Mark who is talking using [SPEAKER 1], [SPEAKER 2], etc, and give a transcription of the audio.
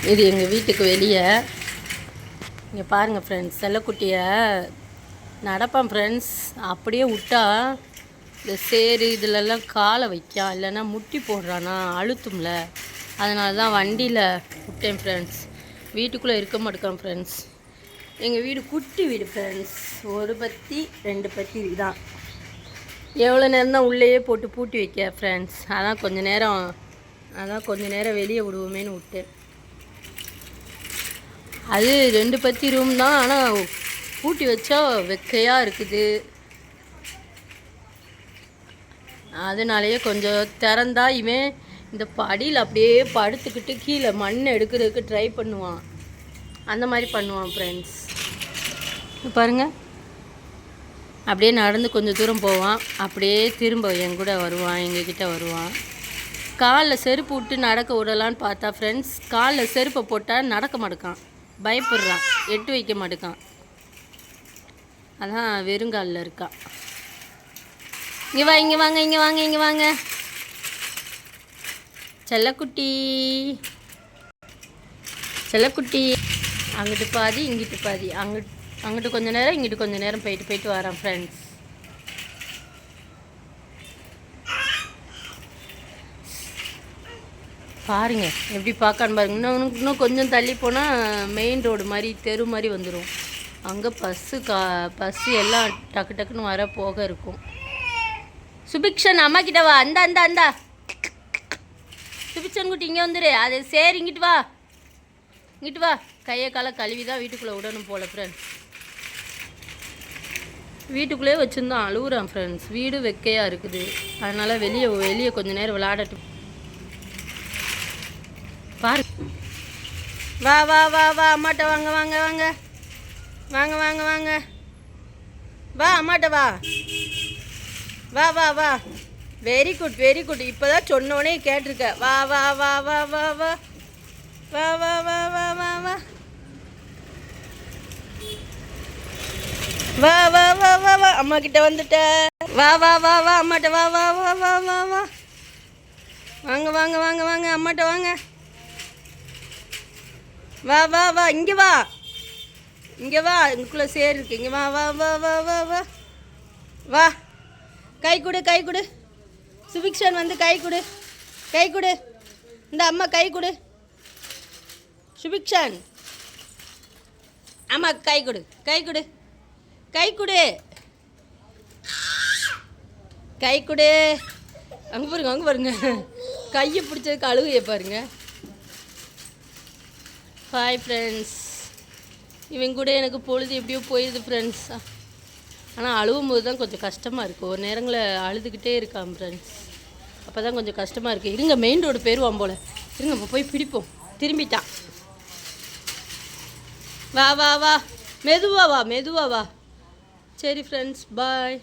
[SPEAKER 1] இது எங்கள் வீட்டுக்கு வெளியே. இங்கே பாருங்கள் ஃப்ரெண்ட்ஸ், செல்லக்குட்டியை நடப்பான் ஃப்ரெண்ட்ஸ். அப்படியே விட்டா இந்த சேரு இதிலெல்லாம் காலை வைக்கான், இல்லைன்னா முட்டி போடுறானா அழுத்தும்ல. அதனால தான் வண்டியில் விட்டேன் ஃப்ரெண்ட்ஸ். வீட்டுக்குள்ளே இருக்க மாட்டேக்கான் ஃப்ரெண்ட்ஸ். எங்கள் வீடு குட்டி வீடு ஃப்ரெண்ட்ஸ். 1 பத்தி 2 பத்தி தான். எவ்வளோ நேரம் தான் உள்ளேயே போட்டு பூட்டி வைக்க ஃப்ரெண்ட்ஸ். அதான் கொஞ்சம் நேரம் வெளியே விடுவோமேனு விட்டேன். அது 2 பத்தி ரூம் தான், ஆனால் பூட்டி வச்சா வெக்கையாக இருக்குது. அதனாலேயே கொஞ்சம் திறந்தா இவன் இந்த படியில் அப்படியே படுத்துக்கிட்டு கீழே மண் எடுக்கிறதுக்கு ட்ரை பண்ணுவான். அந்த மாதிரி பண்ணுவான் ஃப்ரெண்ட்ஸ். பாருங்கள், அப்படியே நடந்து கொஞ்சம் தூரம் போவான், அப்படியே திரும்ப என் கூட வருவான், எங்ககிட்ட வருவான். காலில் செருப்பு விட்டு நடக்க விடலான்னு பார்த்தா ஃப்ரெண்ட்ஸ், காலில் செருப்பை போட்டால் நடக்க மாட்டேக்கான், பயப்படுறான், எட்டு வைக்க மாட்டேக்கான். அதான் வெறுங்காலில் இருக்கான். இங்கே வா, இங்கே வாங்க, இங்கே வாங்க, இங்கே வாங்க செல்லக்குட்டி, செல்லக்குட்டி. அங்கிட்டு பாதி இங்கிட்டு பாதி, அங்கிட்டு கொஞ்சம் நேரம் இங்கிட்டு கொஞ்சம் நேரம் போயிட்டு வரான் ஃப்ரெண்ட்ஸ். பாருங்க எப்படி பார்க்கான்னு பாருங்க. இன்னும் கொஞ்சம் தள்ளி போனால் மெயின் ரோடு மாதிரி, தெரு மாதிரி வந்துடும். அங்கே பஸ்ஸு எல்லாம் டக்கு டக்குன்னு வர போக இருக்கும். சுபிக்ஷன், அம்மா கிட்ட வா. அந்தா சுபிக்ஷன் குட்டி இங்கே வந்துடு. அது சரி, இங்கிட்டு வா. கையை காலை கழுவி தான் வீட்டுக்குள்ளே விடணும் போல ஃப்ரெண்ட்ஸ். வீட்டுக்குள்ளே வச்சுருந்தான், அழுகுறான் ஃப்ரெண்ட்ஸ். வீடு வெக்கையாக இருக்குது, அதனால் வெளியே கொஞ்சம் நேரம் விளையாடட்டும். பாரு, வா அம்மாட்ட வாங்க. வா அம்மாட்ட வா. Very good. இப்போ தான் சொன்னோடனே கேட்டிருக்க. வா. அம்மா கிட்ட வந்துட்ட. வா அம்மாட்ட வா. வாங்க அம்மாட்ட வாங்க. வா இங்கே வா. இங்குள்ளே சேர் இருக்கு. இங்கே வா. கை கொடு. சுபிக்ஷன் வந்து கை கொடு. இந்த அம்மா கை கொடு. சுபிக்ஷன், அம்மா கை கொடு. அங்கே பாருங்க கையை பிடிச்சதுக்கு அழுகையை பாருங்க. Hi friends. இவன் கூட எனக்கு பொழுது எப்படியோ போயிடுது ஃப்ரெண்ட்ஸ். ஆனால் அழுவும்போது தான் கொஞ்சம் கஷ்டமாக இருக்குது. ஒரு நேரங்களில் அழுதுகிட்டே இருக்கான் ஃப்ரெண்ட்ஸ். அப்போ தான் கொஞ்சம் கஷ்டமாக இருக்குது. இருங்க, மெயின் ரோடு போயிடுவான் போல். இருங்க, இப்போ போய் பிடிப்போம். திரும்பிட்டான். வா. மெதுவா வா. சரி ஃப்ரெண்ட்ஸ், பாய்.